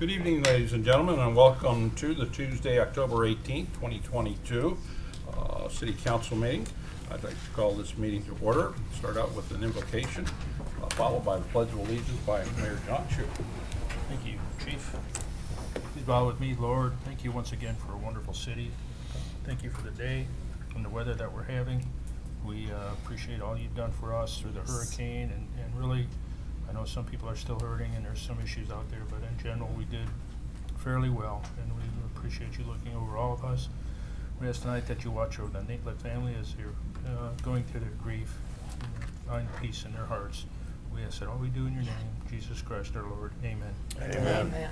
Good evening, ladies and gentlemen, and welcome to the Tuesday, October 18th, 2022 City Council meeting. I'd like to call this meeting to order. Start out with an invocation, followed by the Pledge of Allegiance by Mayor John Shue. Thank you, Chief. Please bow with me, Lord. Thank you once again for a wonderful city. Thank you for the day and the weather that we're having. We appreciate all you've done for us through the hurricane, and really, I know some people are still hurting and there's some issues out there, but in general, we did fairly well, and we appreciate you looking over all of us. We ask tonight that you watch over the Nicklet family as they're going through their grief, find peace in their hearts. We ask that all we do in your name, Jesus Christ our Lord. Amen. Amen.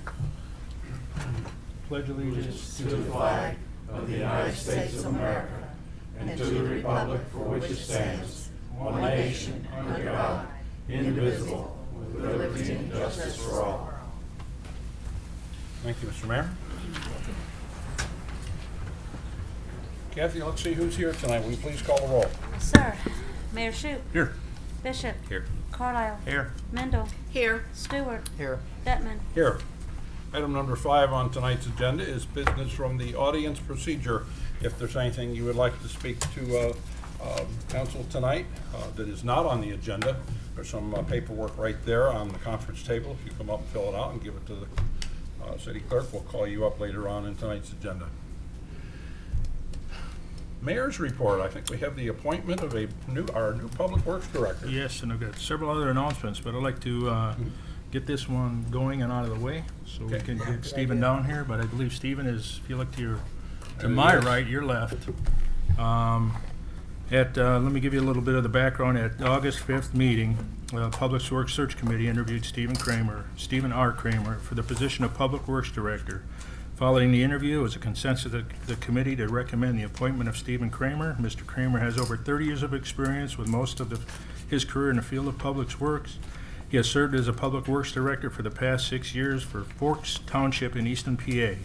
Pledge allegiance To the flag of the United States of America and to the republic for which it stands, one nation, under God, indivisible, with liberty and justice for all. Thank you, Mr. Mayor. Kathy, let's see who's here tonight. Will you please call the roll? Sir, Mayor Shute, Here. Bishop, Here. Carlisle, Here. Mendel, Here. Stewart, here. Detman. Here. Item number 5 on tonight's agenda is business from the audience procedure. If there's anything you would like to speak to council tonight that is not on the agenda, there's some paperwork right there on the conference table. If you come up and fill it out and give it to the city clerk, we'll call you up later on in tonight's agenda. Mayor's report. I think we have the appointment of our new Public Works Director. Yes, and I've got several other announcements, but I'd like to get this one going and out of the way so we Okay. can get Stephen down here. But I believe Stephen is, if you look to my right, your left. Let me give you a little bit of the background. At August 5th meeting, Public Works Search Committee interviewed Stephen R. Kramer, for the position of Public Works Director. Following the interview, it was a consensus of the committee to recommend the appointment of Stephen Kramer. Mr. Kramer has over 30 years of experience with most of his career in the field of public works. He has served as a Public Works Director for the past 6 years for Forks Township in Easton, PA.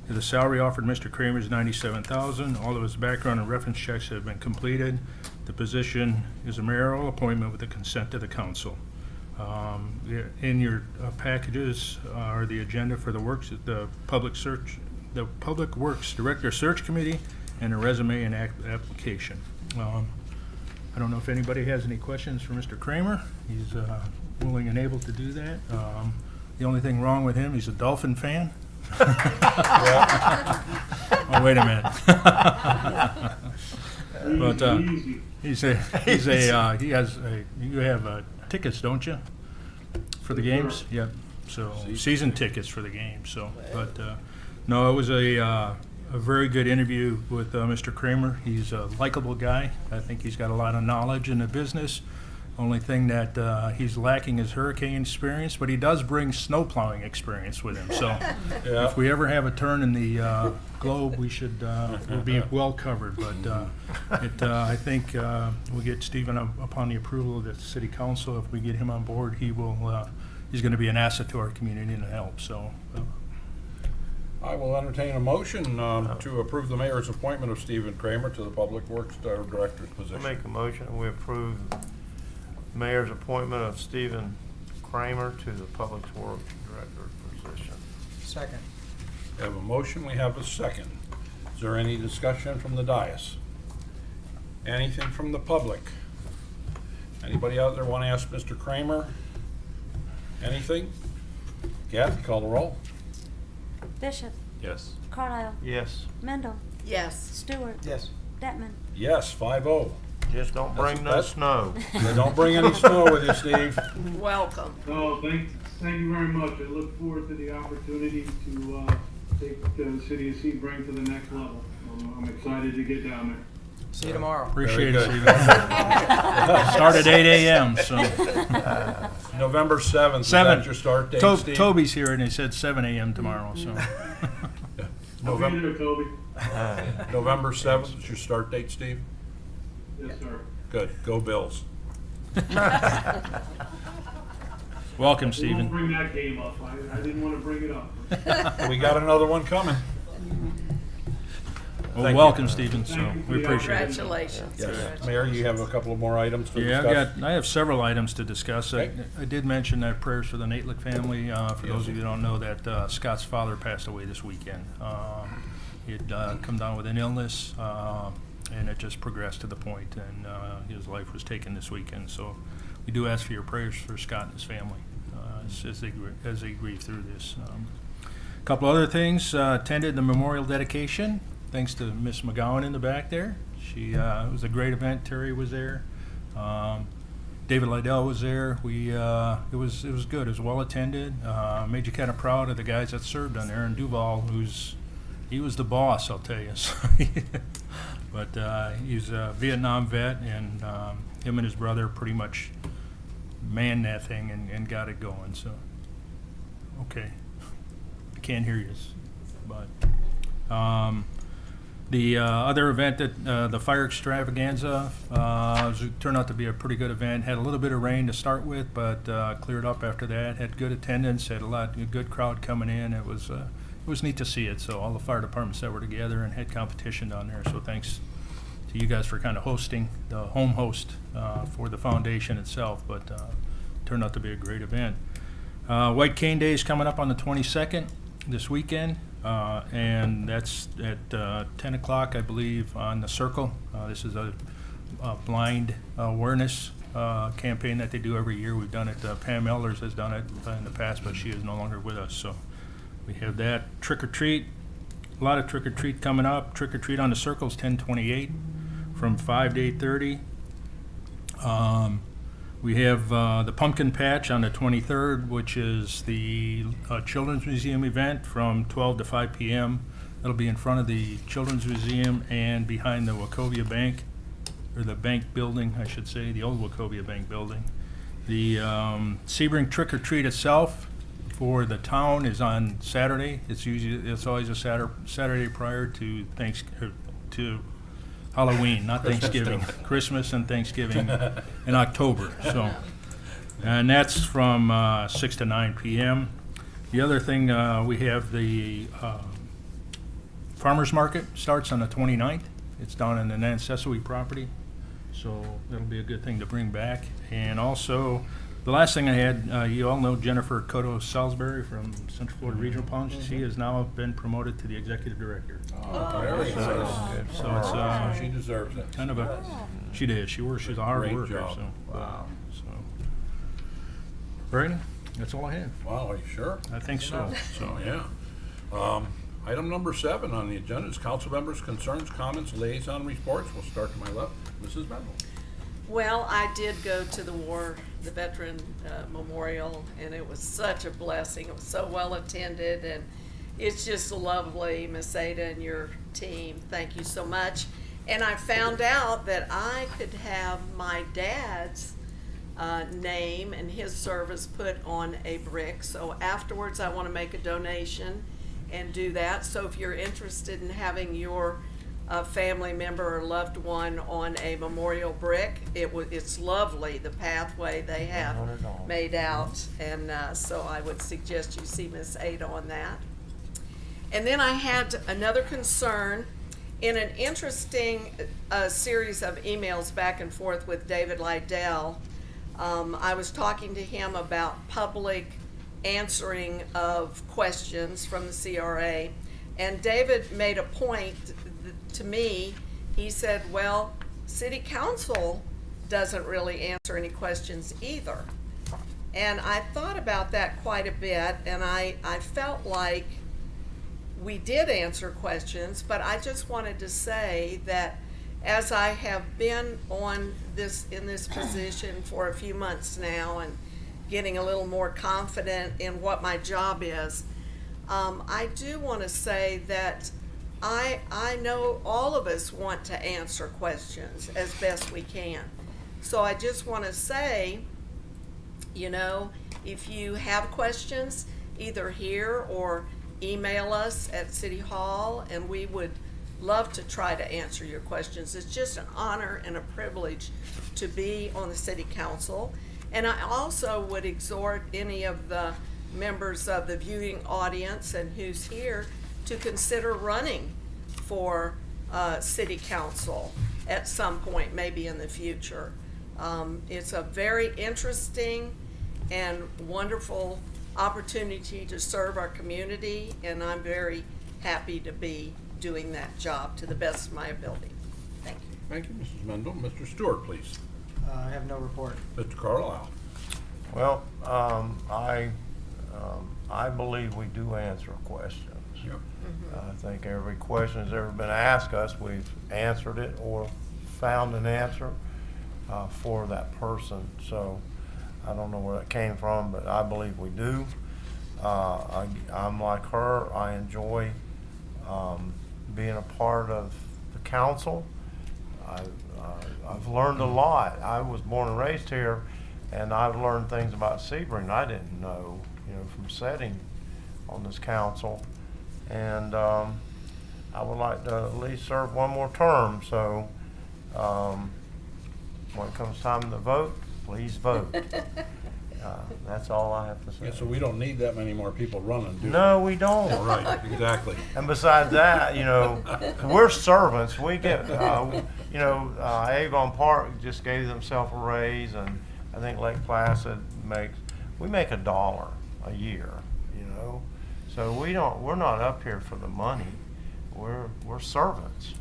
The salary offered Mr. Kramer is $97,000. All of his background and reference checks have been completed. The position is a mayoral appointment with the consent of the council. In your packages are the agenda for the Public Works Director Search Committee, and a resume and application. I don't know if anybody has any questions for Mr. Kramer. He's willing and able to do that. The only thing wrong with him, he's a Dolphin fan. Oh, wait a minute. But you have tickets, don't you, for the games? Yep. So season tickets for the games. So, but no, it was a very good interview with Mr. Kramer. He's a likable guy. I think he's got a lot of knowledge in the business. Only thing that he's lacking is hurricane experience, but he does bring snow plowing experience with him. So if we ever have a turn in the globe, we'll be well covered. But I think we'll get Stephen upon the approval of the city council. If we get him on board, he's going to be an asset to our community and help. So. I will entertain a motion to approve the mayor's appointment of Stephen Kramer to the Public Works Director's position. I make a motion, we approve mayor's appointment of Stephen Kramer to the Public Works Director position. Second. We have a motion, we have a second. Is there any discussion from the dais? Anything from the public? Anybody out there want to ask Mr. Kramer anything? Kathy, call the roll. Bishop, Yes. Carlisle, Yes, Mendel, Yes. Stewart, Yes. Detman. Yes, 5-0. just don't bring no That's- snow. Yeah, don't bring any snow with you, Steve. Welcome. Oh, thank you very much. I look forward to the opportunity to take the city of Sebring to the next level. I'm excited to get down there. See you tomorrow. Appreciate Very it, good. Stephen. Start at 8 a.m. So November 7th, is that your start date, Steve? Toby's here, and he said 7 a.m. tomorrow. So I'll be November, there, Kobe. November 7th is your start date, Steve? Yes, sir. Good, go Bills. welcome, We won't Stephen. bring that game up. I didn't want to bring it up. We got another one coming. Well, Thank you. welcome, Stephen, so Thank you for we the appreciate it. Congratulations. Yes. Mayor, you have a couple of more items to Yeah, discuss? I have several items to discuss. Okay. I did mention that prayers for the Natelick family. For Yes. those of you who don't know, that Scott's father passed away this weekend. He had come down with an illness, and it just progressed to the point, and his life was taken this weekend. So we do ask for your prayers for Scott and his family as they grieve through this. A couple other things. Attended the memorial dedication. Thanks to Miss McGowan in the back there. It was a great event. Terry was there. David Lydell was there. It was good. It was well attended. Made you kind of proud of the guys that served on there. And Duval, he was the boss, I'll tell you. But he's a Vietnam vet, and him and his brother pretty much manned that thing and got it going. So, okay, I can't hear you, but. The other event, that the fire extravaganza, turned out to be a pretty good event. Had a little bit of rain to start with, but cleared up after that. Had good attendance. Had a good crowd coming in. It was neat to see it. So all the fire departments that were together and had competition down there. So thanks to you guys for kind of hosting the home host for the foundation itself. But turned out to be a great event. White Cane Day is coming up on the 22nd this weekend. And that's at 10 o'clock, I believe, on the Circle. This is a blind awareness campaign that they do every year. We've done it. Pam Elders has done it in the past, but she is no longer with us. So we have that. Trick or treat. A lot of trick or treat coming up. Trick or treat on the Circle is 10/28 from 5 to 8:30. We have the Pumpkin Patch on the 23rd, which is the Children's Museum event from 12 to 5 p.m. It'll be in front of the Children's Museum and behind the Wachovia Bank, or the bank building, I should say, the old Wachovia Bank building. The Sebring Trick or Treat itself for the town is on Saturday. It's always a Saturday prior to Halloween, not Thanksgiving. Christmas and Thanksgiving in October. So, and that's from 6 to 9 p.m. The other thing, we have the farmers market starts on the 29th. It's down in the Nansesewee property, so that'll be a good thing to bring back. And also, the last thing I had, you all know Jennifer Cotto Salisbury from Central Florida Regional Plunge. She has now been promoted to the executive director. Very nice. So it's She deserves it. kind of she did. She's a hard Great worker. job. So, so. Brandon, that's all I have. Wow, are you sure? I think so. So, yeah. Item number 7 on the agenda is council members' concerns, comments, liaison reports. We'll start to my left. Mrs. Mendel. Well, I did go to the veteran memorial, and it was such a blessing. It was so well attended, and it's just lovely, Miss Ada and your team. Thank you so much. And I found out that I could have my dad's name and his service put on a brick. So afterwards, I want to make a donation and do that. So if you're interested in having your family member or loved one on a memorial brick, it's lovely, the pathway they have made out. And so I would suggest you see Miss Ada on that. And then I had another concern. In an interesting series of emails back and forth with David Lydell, I was talking to him about public answering of questions from the CRA, and David made a point to me. He said, well, City Council doesn't really answer any questions either. And I thought about that quite a bit, and I felt like we did answer questions, but I just wanted to say that as I have been in this position for a few months now and getting a little more confident in what my job is, I do want to say that I know all of us want to answer questions as best we can. So I just want to say, if you have questions, either here or email us at City Hall, and we would love to try to answer your questions. It's just an honor and a privilege to be on the City Council. And I also would exhort any of the members of the viewing audience and who's here to consider running for city council at some point, maybe in the future. It's a very interesting and wonderful opportunity to serve our community, and I'm very happy to be doing that job to the best of my ability. Thank you. Thank you, Mrs. Mendel. Mr. Stewart, please. I have no report. Mr. Carlisle. Well, I believe we do answer questions. Yep. I think every question that's ever been asked us, we've answered it or found an answer for that person. So I don't know where that came from, but I believe we do. I'm like her. I enjoy being a part of the council. I've learned a lot. I was born and raised here, and I've learned things about Sebring I didn't know, from sitting on this council. And I would like to at least serve one more term. So when it comes time to vote, please vote. That's all I have to say. Yeah, so we don't need that many more people running, do we? No, we don't. Oh, right, exactly. And besides that, we're servants. We get, Avon Park just gave themselves a raise, and I think Lake Placid we make $1 a year, So we're not up here for the money. We're servants,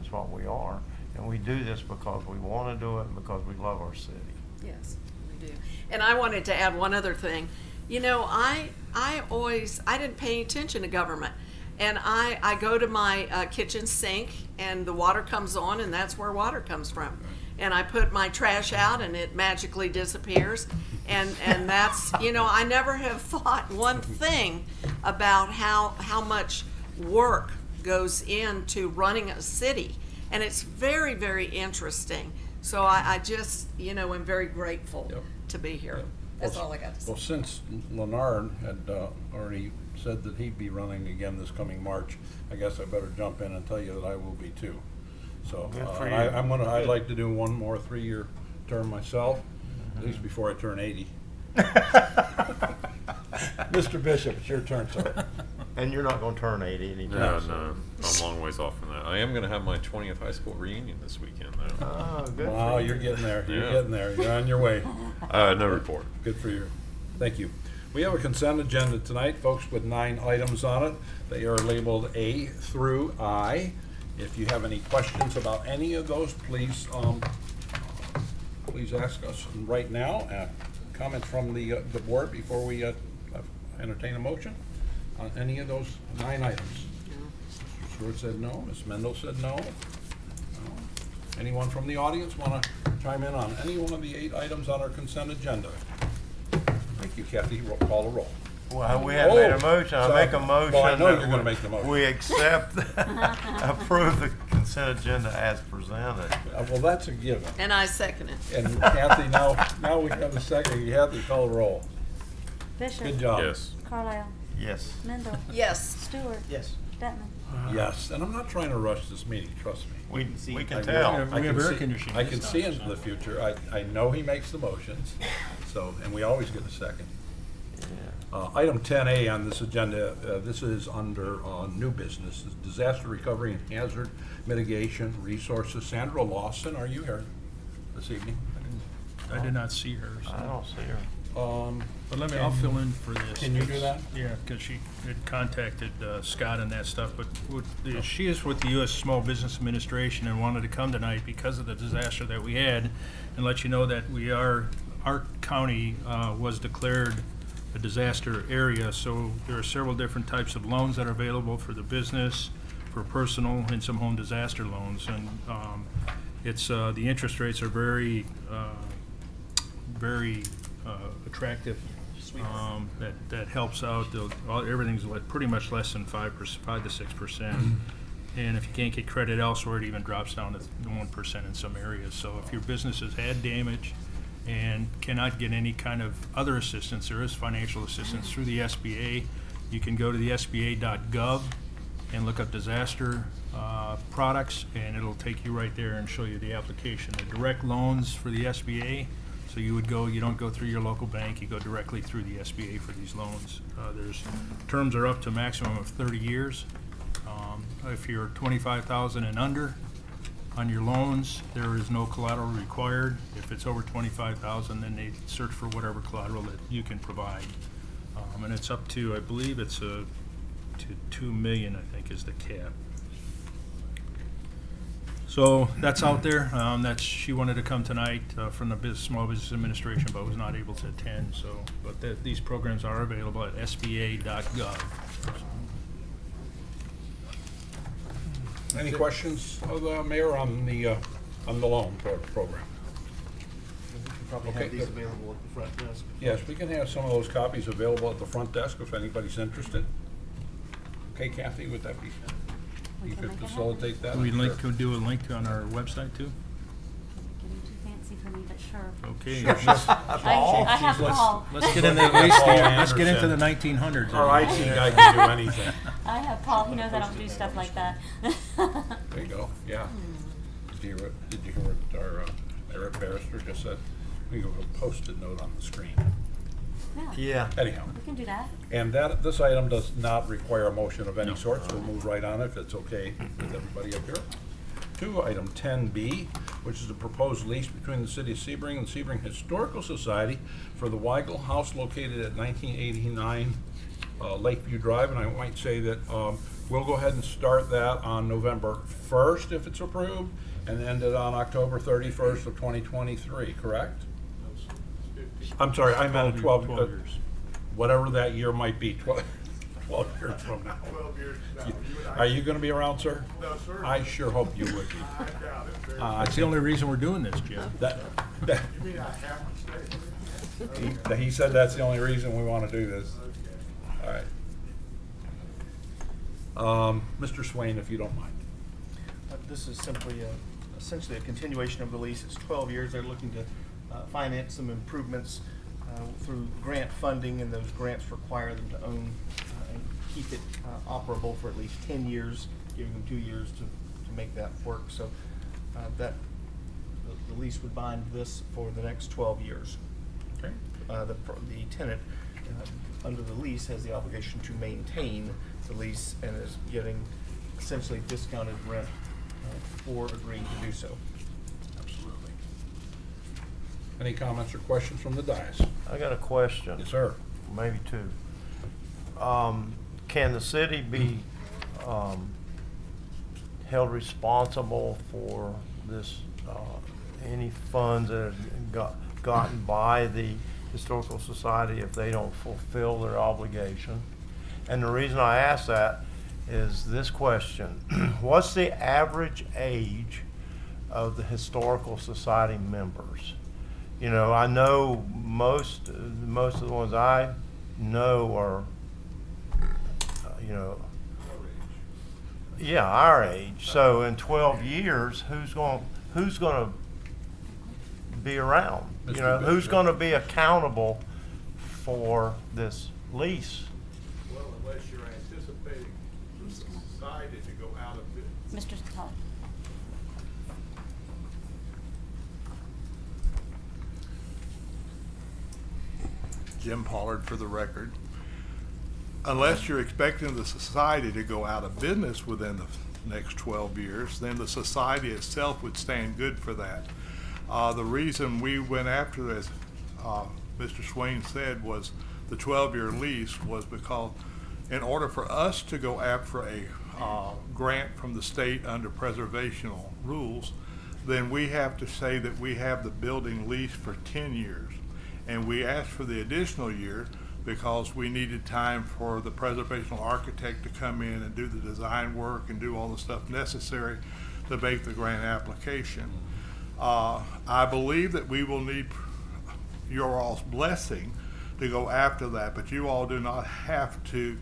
is what we are. And we do this because we want to do it and because we love our city. Yes, we do. And I wanted to add one other thing. I didn't pay any attention to government. And I go to my kitchen sink and the water comes on, and that's where water comes from. And I put my trash out and it magically disappears. And that's, I never have thought one thing about how much work goes into running a city. And it's very, very interesting. So I just, am very grateful Yep. to be here. Yep. That's all I got to say. Well, since Leonard had already said that he'd be running again this coming March, I guess I better jump in and tell you that I will be too. So Good for I'd like to do one more 3-year term myself, at least before I turn 80. Mr. Bishop, it's your turn, sir. And you're not going to turn 80 anytime No, soon. no, I'm a long ways off from that. I am going to have my 20th high school reunion this weekend, though. Oh, good Wow, for you. you're getting there. You're Yeah. getting there. You're on your way. No report. Good for you. Thank you. We have a consent agenda tonight, folks, with 9 items on it. They are labeled A through I. If you have any questions about any of those, please ask us right now. Comments from the board before we entertain a motion on any of those 9 items. Mr. Stewart said no. Ms. Mendel said no. No. Anyone from the audience want to chime in on any one of the 8 items on our consent agenda? Thank you, Kathy. Call the roll. Well, we haven't made a motion. I make a motion. Well, I know that you're going to make the motion. We approve the consent agenda as presented. Well, that's a given. And I second it. And Kathy, now we have a second. You have to call the roll. Bishop. Good job. Yes. Carlisle. Yes. Mendel. Yes. Stewart. Yes. Detman. Yes, and I'm not trying to rush this meeting, trust me. We can I tell. will. We have can air see- conditioning. I can see into the future. I know he makes the motions, and we always get a second. Item 10A on this agenda, this is under new business, is disaster recovery and hazard mitigation resources. Sandra Lawson, are you here this evening? I did not see her. I don't see her. But I'll fill in for this. Can you do that? Yeah, because she had contacted Scott and that stuff, but she is with the U.S. Small Business Administration and wanted to come tonight because of the disaster that we had, and let you know that our county was declared a disaster area, so there are several different types of loans that are available for the business, for personal, and some home disaster loans, and it's the interest rates are very attractive. That helps out. Everything's pretty much less than 5 to 6%. And if you can't get credit elsewhere, it even drops down to 1% in some areas. So if your business has had damage and cannot get any kind of other assistance, there is financial assistance through the SBA. You can go to the SBA.gov and look up disaster products, and it'll take you right there and show you the application. The direct loans for the SBA, so you don't go through your local bank, you go directly through the SBA for these loans. Terms are up to a maximum of 30 years. If you're 25,000 and under on your loans, there is no collateral required. If it's over 25,000, then they search for whatever collateral that you can provide. And it's up to, I believe it's to 2 million, I think, is the cap. So that's out there. She wanted to come tonight from the Small Business Administration, but was not able to attend. So, but these programs are available at sba.gov. Any questions of the mayor on the loan program? Probably Okay, have these good. available at the front desk. Yes, we can have some of those copies available at the front desk if anybody's interested. Okay, Kathy, would that be, We you can could make it facilitate that? We Sure. could do a link on our website too? Getting too fancy for me, but sure. Okay. I have Paul. Let's get into let's get into Anderson. the 1900s. Our IT guy can do anything. I have Paul. He knows I don't do stuff like that. There you go, yeah. Did you hear what our Eric Barrister just said? We have a Post-it note on the screen. Yeah, Yeah. Anyhow, we can do that. and this item does not require a motion of any sort, so we'll move right on if it's okay with everybody up here. To item 10B, which is a proposed lease between the City of Sebring and the Sebring Historical Society for the Weigel House located at 1989 Lakeview Drive. And I might say that we'll go ahead and start that on November 1st if it's approved, and end it on October 31st of 2023, correct? I'm sorry, I meant 12 years. whatever that year might be, 12 years from now. 12 years now. You and I- Are you gonna be around, sir? No, sir. I sure hope you would be. I doubt it very That's the only reason we're doing this, Jim. That, You mean I have to stay? he said that's the only reason we wanna do this. Okay. All right. Mr. Swain, if you don't mind. This is simply essentially a continuation of the lease. It's 12 years. They're looking to finance some improvements through grant funding, and those grants require them to own and keep it operable for at least 10 years, giving them 2 years to make that work. So the lease would bind this for the next 12 years. Okay. The tenant, under the lease, has the obligation to maintain the lease and is getting essentially discounted rent for agreeing to do so. Absolutely. Any comments or questions from the dais? I got a question. Yes, sir. Maybe two. Can the city be held responsible for this, any funds that have gotten by the Historical Society if they don't fulfill their obligation? And the reason I ask that is this question: what's the average age of the Historical Society members? You know, I know most of the ones I know are, yeah, our age. So in 12 years, who's going to be around? You Mr. know, who's Bishop. going to be accountable for this lease? Well, unless you're anticipating the society to go out of business. Mr. Todd. Jim Pollard for the record. Unless you're expecting the society to go out of business within the next 12 years, then the society itself would stand good for that. The reason we went after this, Mr. Swain said, was the 12-year lease was because in order for us to go after a grant from the state under preservational rules, then we have to say that we have the building leased for 10 years. And we asked for the additional year because we needed time for the preservational architect to come in and do the design work and do all the stuff necessary to make the grant application. I believe that we will need your all's blessing to go after that, but you all do not have to,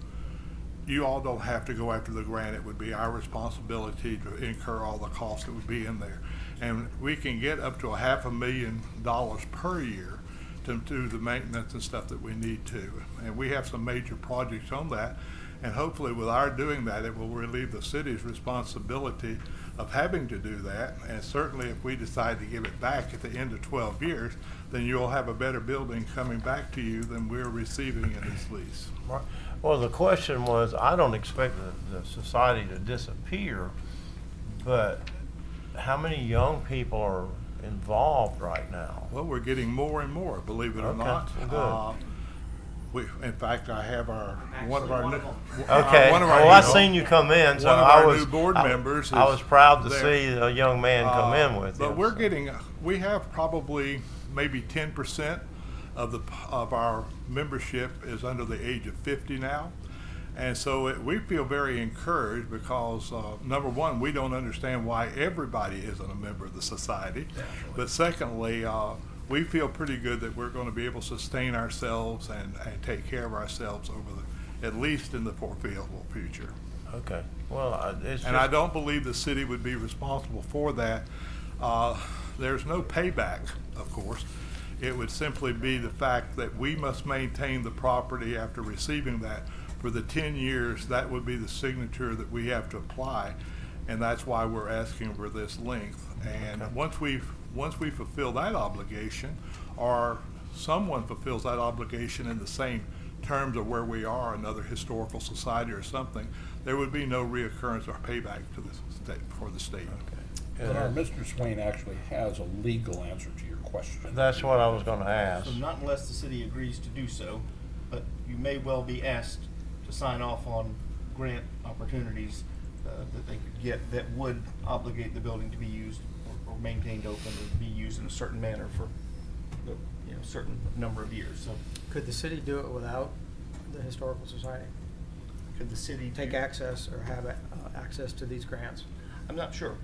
you all don't have to go after the grant. It would be our responsibility to incur all the costs that would be in there. And we can get up to $500,000 per year to do the maintenance and stuff that we need to. And we have some major projects on that. And hopefully with our doing that, it will relieve the city's responsibility of having to do that. And certainly if we decide to give it back at the end of 12 years, then you'll have a better building coming back to you than we're receiving in this lease. Right. Well, the question was, I don't expect the society to disappear, but how many young people are involved right now? Well, we're getting more and more, believe it or Okay, not. well, In fact, I have one of our new. Okay, one of our well, I new- seen you come in, so one of I our was. new board I- members I is was proud to there. see a young man come in with you. But we're so. getting, we have probably maybe 10% of our membership is under the age of 50 now. And so we feel very encouraged because, number one, we don't understand why everybody isn't a member of the society. But secondly, we feel pretty good that we're going to be able to sustain ourselves and take care of ourselves at least in the foreseeable future. Okay, well, it's And I just, don't believe the city would be responsible for that. There's no payback, of course. It would simply be the fact that we must maintain the property after receiving that for the 10 years. That would be the signature that we have to apply, and that's why we're asking for this length. And once we fulfill that obligation, or someone fulfills that obligation in the same terms of where we are, another historical society or something, there would be no reoccurrence or payback to the state, for the state. But Mr. Swain actually has a legal answer to your question. that's what I was gonna ask. So not unless the city agrees to do so, but you may well be asked to sign off on grant opportunities that they could get that would obligate the building to be used or maintained open or be used in a certain manner for the, certain number of years. So Could the city do it without the Historical Society? could the city Take access or have access to these grants? I'm not sure.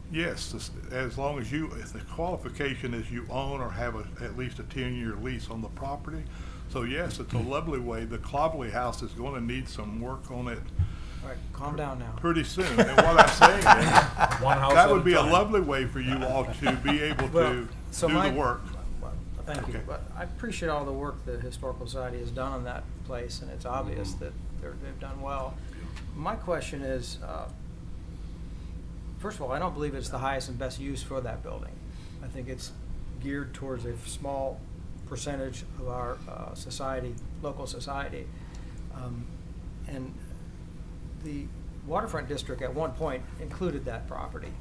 Yes, as long as if the qualification is you own or have at least a 10-year lease on the property. So yes, it's a lovely way. The Clovelly House is going to need some work on it All right, calm down now. pretty soon. And what I'm saying is, One house that at would be a time. lovely way for you all to be able Well, to so do my- the work. Well, thank you, Okay. but I appreciate all the work the Historical Society has done on that place, and it's obvious that they've done well. My question is, first of all, I don't believe it's the highest and best use for that building. I think it's geared towards a small percentage of our society, local society. And the waterfront district at one point included that property.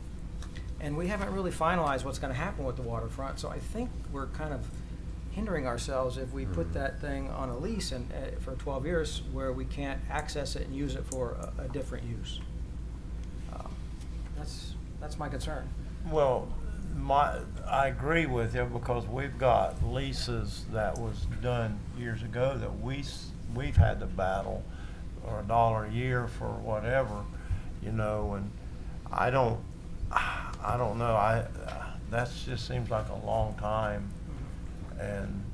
And we haven't really finalized what's gonna happen with the waterfront, so I think we're kind of hindering ourselves if we put that thing on a lease and, for 12 years where we can't access it and use it for a different use. That's my concern. Well, I agree with you because we've got leases that was done years ago that we've had to battle, or $1 a year for whatever, and I don't know. That just seems like a long time, and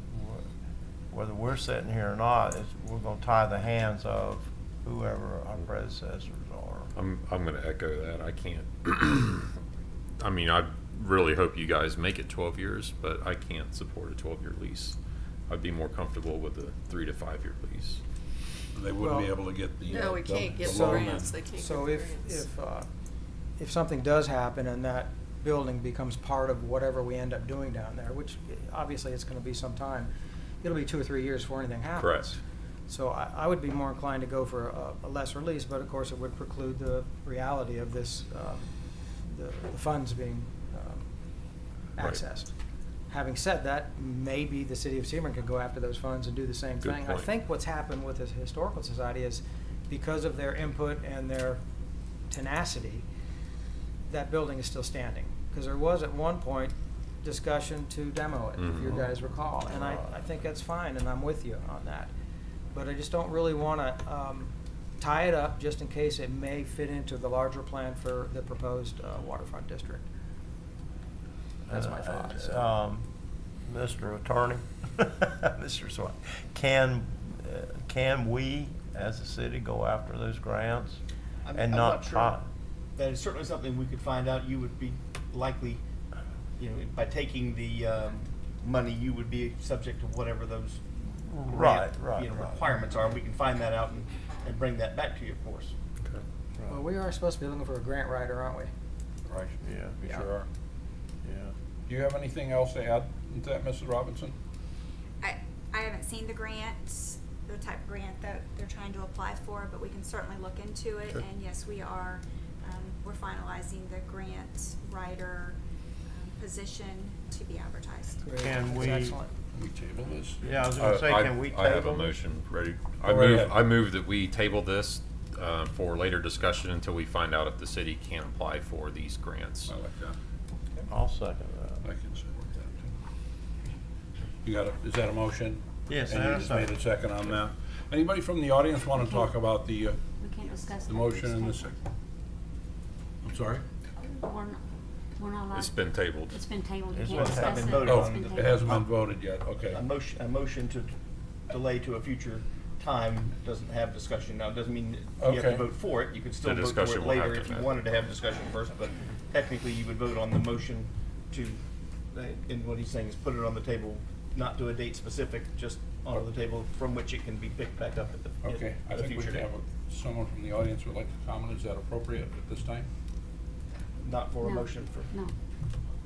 whether we're sitting here or not, we're going to tie the hands of whoever our predecessors are. I'm going to echo that. I can't. I mean, I really hope you guys make it 12 years, but I can't support a 12-year lease. I'd be more comfortable with a 3 to 5 year lease. They wouldn't be Well- able to get the. No, we can't get the the loan. grants, they can't get So the if, grants. if something does happen and that building becomes part of whatever we end up doing down there, which obviously it's gonna be some time, it'll be 2 or 3 years before anything happens. Correct. So I would be more inclined to go for a lesser lease, but of course it would preclude the reality of this, the funds being Right. accessed. Having said that, maybe the city of Sebring could go after those funds and do the same Good thing. I point. think what's happened with the Historical Society is because of their input and their tenacity, that building is still standing. Because there was at one point discussion to demo it, if you Mhm. guys recall. And I think that's fine, and I'm with you on that. But I just don't really want to tie it up just in case it may fit into the larger plan for the proposed waterfront district. That's my thoughts. Mr. Attorney, Mr. Swain, can we, as a city, go after those grants I'm and not not sure. try? That is certainly something we could find out. You would be likely, by taking the money, you would be subject to whatever those Right, grant, right, right. requirements are. We can find that out and and bring that back to you, of course. Okay. Well, we are supposed to be looking for a grant writer, aren't we? Right. Yeah, We Yeah. sure are. yeah. Do you have anything else to add to that, Mrs. Robinson? I haven't seen the grant, the type of grant that they're trying to apply for, but we can certainly look into it. Okay. And yes, we are, we're finalizing the grant writer position to be advertised. Great. Can That's we- excellent. Can we table this? Yeah, I was gonna say, can we table I have a this? motion ready. Go right ahead. I move that we table this for later discussion until we find out if the city can apply for these grants. I like that. I'll second I that. can support that too. You got is that a motion? Yes, And you and a just made a second. second on that. Anybody from the audience want to talk about the We can't discuss. the it. motion and the It's second? I'm sorry? We're not allowed. It's been tabled. It's been tabled. You It's can't been discuss been it. voted Oh, It's on. been it tabled. hasn't been voted yet, okay. A motion to delay to a future time doesn't have discussion. Now, it doesn't mean you have Okay. to vote for it. You could still The vote for discussion it will have later to if you happen. wanted to have discussion first, but technically you would vote on the motion to, and what he's saying is put it on the table, not to a date specific, just on the table from which it can be picked back up at the, Okay, I at a think we future have date. someone from the audience would like to comment. Is that appropriate at this time? Not for a No. motion for, No.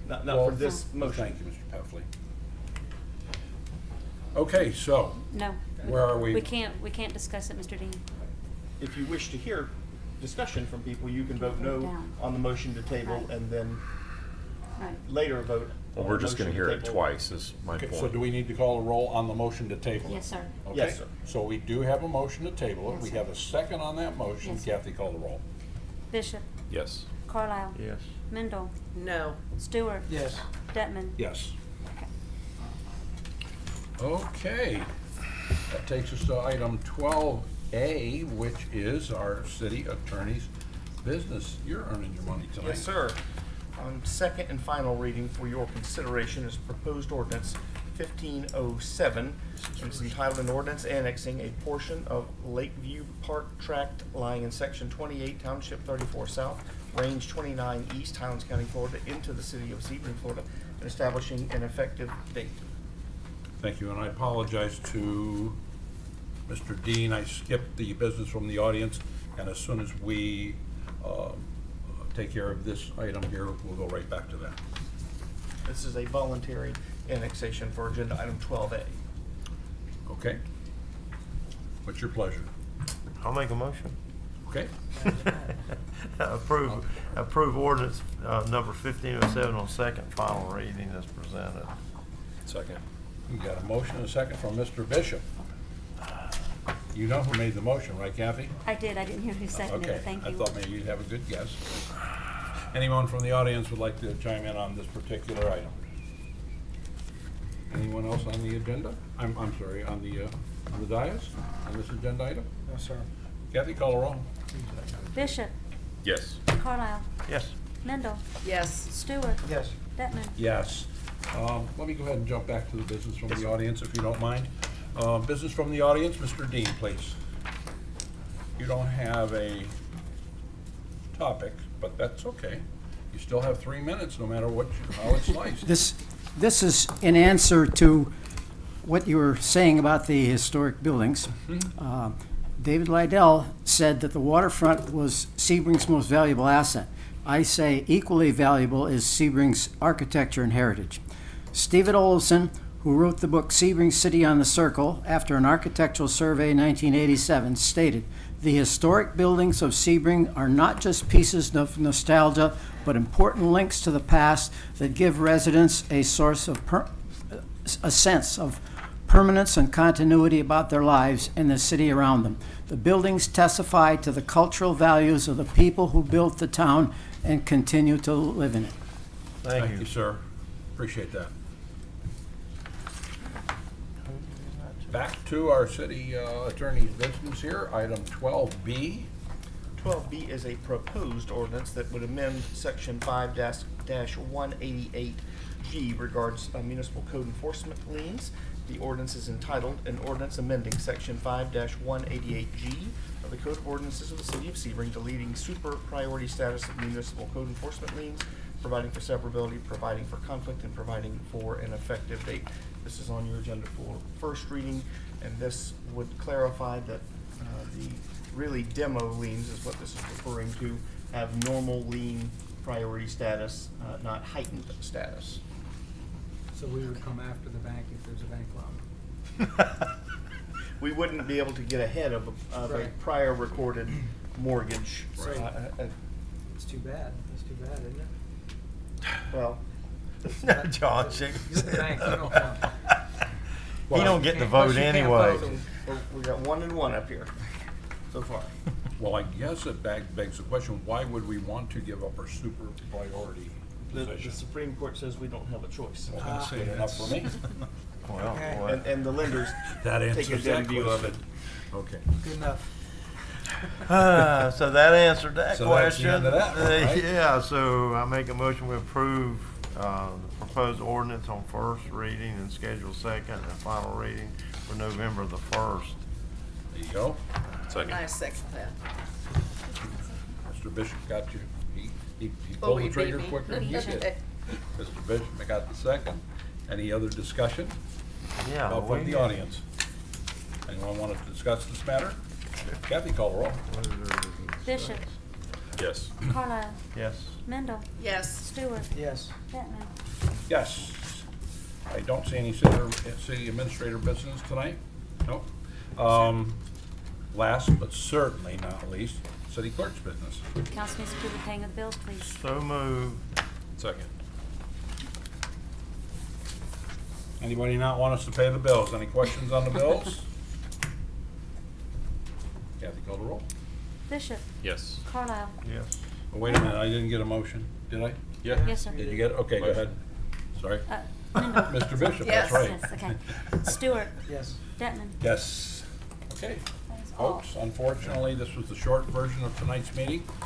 not Well, for this motion. Thank you, Mr. Peffley. Okay, so, No. Where are we? We can't discuss it, Mr. Dean. If you wish to hear discussion from people, you can vote Put it no down. on the motion to table Right. and then Right. later vote. Well, on we're the just gonna motion hear to it table. twice is my okay, point. so do we need to call a roll on the motion to table it? Yes, sir. Okay, Yes, sir. so we do have a motion to table it. Yes, We sir. have a second on that motion. Yes, sir. Kathy, call the roll. Bishop, Yes. Carlisle. Yes. Mendel, No. Stewart. Yes. Detman. Yes. Okay. Okay, that takes us to item 12A, which is our city attorney's business. You're earning your money tonight. Yes, sir. Second and final reading for your consideration is proposed ordinance 1507. It's entitled an ordinance annexing a portion of Lakeview Park Tract lying in section 28, Township 34 South, Range 29 East, Highlands County, Florida, into the city of Sebring, Florida, and establishing an effective date. Thank you, and I apologize to Mr. Dean. I skipped the business from the audience, and as soon as we take care of this item here, we'll go right back to that. This is a voluntary annexation for agenda item 12A. Okay? What's your pleasure? I'll make a motion. Okay? Approve ordinance, number 1507 on second final reading as presented. Second. We got a motion and a second from Mr. Bishop. You know who made the motion, right, Kathy? I did. I didn't hear who seconded Okay, it. Thank I you. thought maybe you'd have a good guess. Anyone from the audience would like to chime in on this particular item? Anyone else on the agenda? I'm sorry, on the dais, on this agenda item? No, sir. Kathy, call the roll. Bishop, Yes. Carlisle, Yes. Mendel, Yes. Stewart. Yes. Detman. Yes. Let me go ahead and jump back to the business from the audience, if you don't mind. Business from the audience, Mr. Dean, please. You don't have a topic, but that's okay. You still have 3 minutes, no matter how it's sliced. This is in answer to what you were saying about the historic buildings. David Lydell said that the waterfront was Sebring's most valuable asset. I say equally valuable is Sebring's architecture and heritage. Stephen Olson, who wrote the book Sebring City on the Circle after an architectural survey in 1987, stated, "The historic buildings of Sebring are not just pieces of nostalgia, but important links to the past that give residents a sense of permanence and continuity about their lives and the city around them. The buildings testify to the cultural values of the people who built the town and continue to live in it." Thank you. sir. Appreciate that. Back to our city attorney's business here, item 12B. 12B is a proposed ordinance that would amend section 5-188G regards municipal code enforcement liens. The ordinance is entitled, an ordinance amending section 5-188G of the Code of Ordinances of the City of Sebring, deleting super priority status of municipal code enforcement liens, providing for severability, providing for conflict, and providing for an effective date. This is on your agenda for first reading, and this would clarify that The really demo liens is what this is referring to, have normal lien priority status, not heightened status. So we would come after the bank if there's a bank loan. We wouldn't be able to get ahead of a Right. prior recorded mortgage. So- Uh, It's too bad. That's too bad, isn't it? Well, No, John, You're the bank, you don't count. he don't get the Plus vote you can't anyway. vote. we got 1 and 1 up here so far. Well, I guess it begs the question, why would we want to give up our super priority The position? Supreme Court says we don't have a choice. Well, that's good enough for me. Well, Okay. boy. And the lenders That take a answers dim that view of it. question. Okay. Good enough. So that answered that So that's the question. end of that one, right? Yeah, so I make a motion to approve the proposed ordinance on first reading and schedule second and final reading for November the 1st. There you go. Second. second that. Mr. Bishop got you. He Oh, pulled he the trigger beat me. quicker than you did. Mr. Bishop, I got the second. Any other discussion? Yeah. From the we- audience? Anyone want to discuss this matter? Kathy, call the roll. Bishop, Yes. Carlisle, Yes. Mendel, Yes. Stewart, Yes. Bettman. Yes. I don't see any city administrator business tonight. Nope. Last but certainly not least, city clerk's business. Council needs to approve the paying of the bills, please. So moved. Second. Anybody not want us to pay the bills? Any questions on the bills? Kathy, call the roll. Bishop, Yes. Carlisle, Yes. Oh, wait a minute, I didn't get a motion, did I? Yeah. yes, sir. Did you get it? Okay, go ahead. Sorry. Mendel. Mr. Bishop, Yes. that's right. Yes, okay. Stewart, Yes. Bettman. Yes. Okay. That is all. Folks, unfortunately, this was the short version of tonight's meeting.